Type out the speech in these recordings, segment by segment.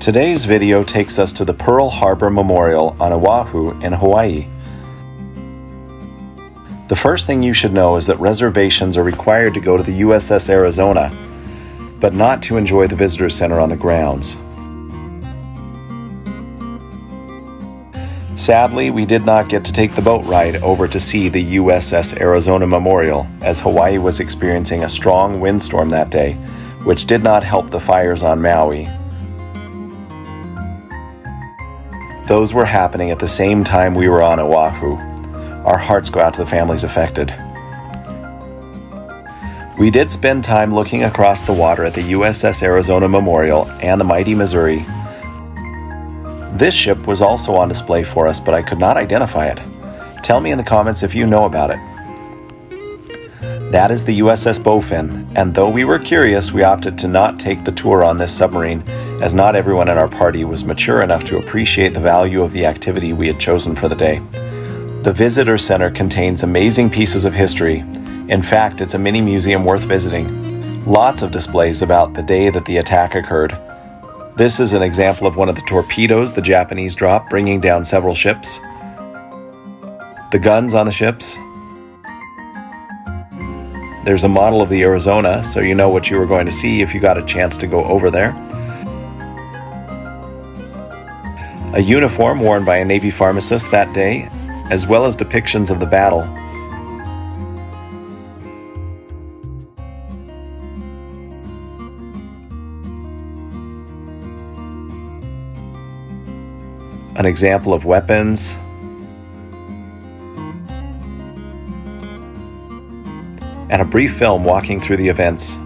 Today's video takes us to the Pearl Harbor Memorial on Oahu in Hawaii. The first thing you should know is that reservations are required to go to the USS Arizona, but not to enjoy the visitor center on the grounds. Sadly, we did not get to take the boat ride over to see the USS Arizona Memorial, as Hawaii was experiencing a strong windstorm that day, which did not help the fires on Maui. Those were happening at the same time we were on Oahu. Our hearts go out to the families affected. We did spend time looking across the water at the USS Arizona Memorial and the mighty Missouri. This ship was also on display for us, but I could not identify it. Tell me in the comments if you know about it. That is the USS Bowfin, and though we were curious, we opted to not take the tour on this submarine, as not everyone in our party was mature enough to appreciate the value of the activity we had chosen for the day. The visitor center contains amazing pieces of history. In fact, it's a mini museum worth visiting. Lots of displays about the day that the attack occurred. This is an example of one of the torpedoes the Japanese dropped, bringing down several ships. The guns on the ships. There's a model of the Arizona, so you know what you were going to see if you got a chance to go over there. A uniform worn by a Navy pharmacist that day, as well as depictions of the battle. An example of weapons. And a brief film walking through the events.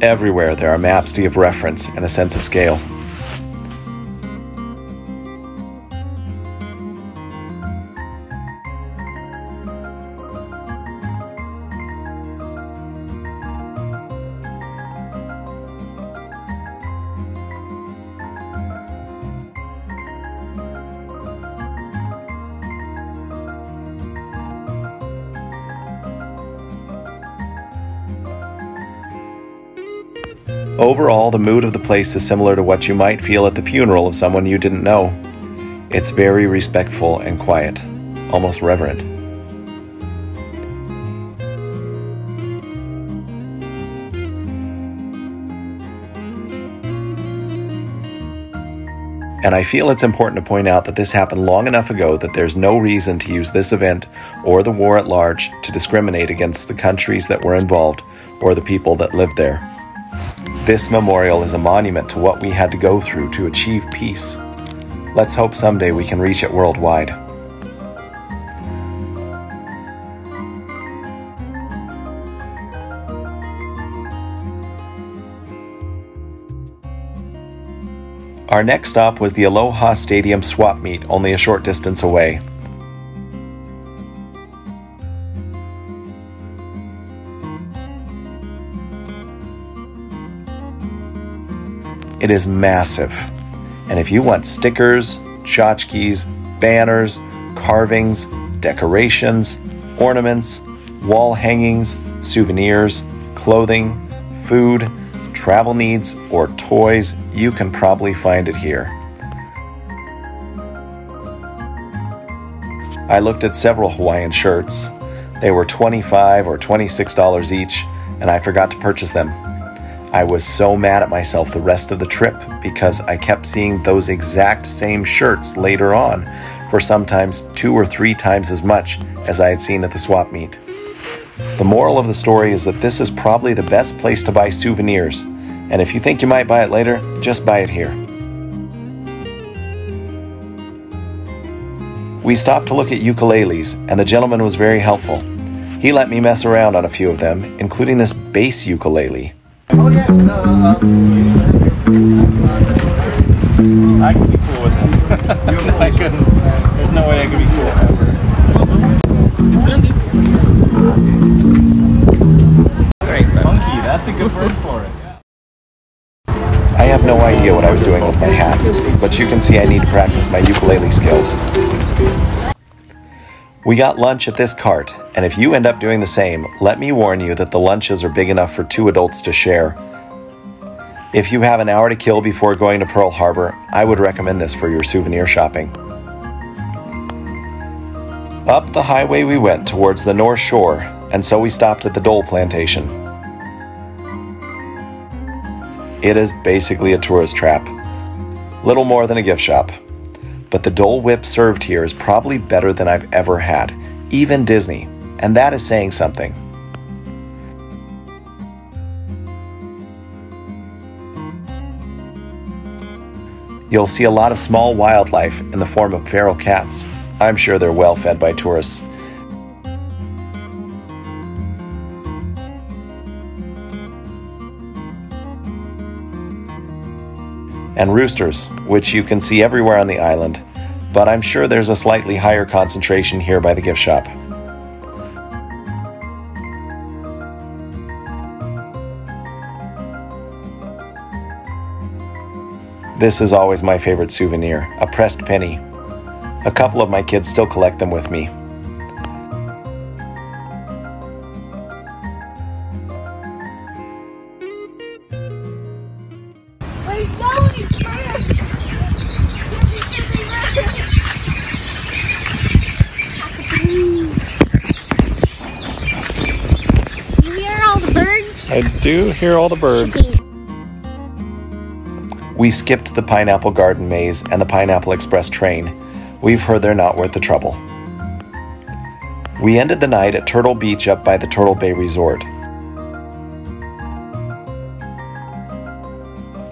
Everywhere there are maps to give reference and a sense of scale. Overall, the mood of the place is similar to what you might feel at the funeral of someone you didn't know. It's very respectful and quiet, almost reverent. And I feel it's important to point out that this happened long enough ago that there's no reason to use this event or the war at large to discriminate against the countries that were involved or the people that lived there. This memorial is a monument to what we had to go through to achieve peace. Let's hope someday we can reach it worldwide. Our next stop was the Aloha Stadium swap meet, only a short distance away. It is massive, and if you want stickers, tchotchkes, banners, carvings, decorations, ornaments, wall hangings, souvenirs, clothing, food, travel needs, or toys, you can probably find it here. I looked at several Hawaiian shirts. They were $25 or $26 each, and I forgot to purchase them. I was so mad at myself the rest of the trip because I kept seeing those exact same shirts later on for sometimes 2 or 3 times as much as I had seen at the swap meet. The moral of the story is that this is probably the best place to buy souvenirs, and if you think you might buy it later, just buy it here. We stopped to look at ukuleles, and the gentleman was very helpful. He let me mess around on a few of them, including this bass ukulele. Oh yes, I can be cool with this. I couldn't. There's no way I could be cool. Great, funky. That's a good word for it. I have no idea what I was doing with my hat, but you can see I need to practice my ukulele skills. We got lunch at this cart, and if you end up doing the same, let me warn you that the lunches are big enough for 2 adults to share. If you have an hour to kill before going to Pearl Harbor, I would recommend this for your souvenir shopping. Up the highway we went towards the North Shore, and so we stopped at the Dole Plantation. It is basically a tourist trap, little more than a gift shop. But the Dole Whip served here is probably better than I've ever had, even Disney, and that is saying something. You'll see a lot of small wildlife in the form of feral cats. I'm sure they're well fed by tourists. And roosters, which you can see everywhere on the island, but I'm sure there's a slightly higher concentration here by the gift shop. This is always my favorite souvenir, a pressed penny. A couple of my kids still collect them with me. You hear all the birds? I do hear all the birds. We skipped the Pineapple Garden Maze and the Pineapple Express train. We've heard they're not worth the trouble. We ended the night at Turtle Beach up by the Turtle Bay Resort.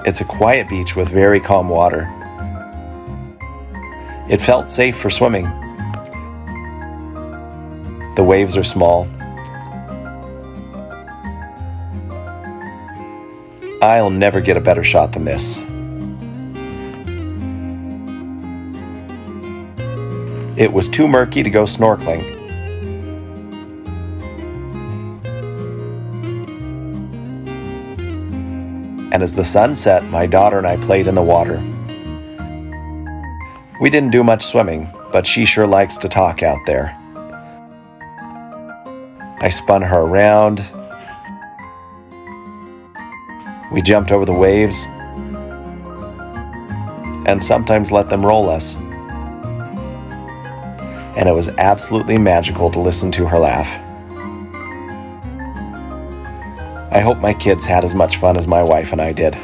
It's a quiet beach with very calm water. It felt safe for swimming. The waves are small. I'll never get a better shot than this. It was too murky to go snorkeling. And as the sun set, my daughter and I played in the water. We didn't do much swimming, but she sure likes to talk out there. I spun her around. We jumped over the waves and sometimes let them roll us. And it was absolutely magical to listen to her laugh. I hope my kids had as much fun as my wife and I did.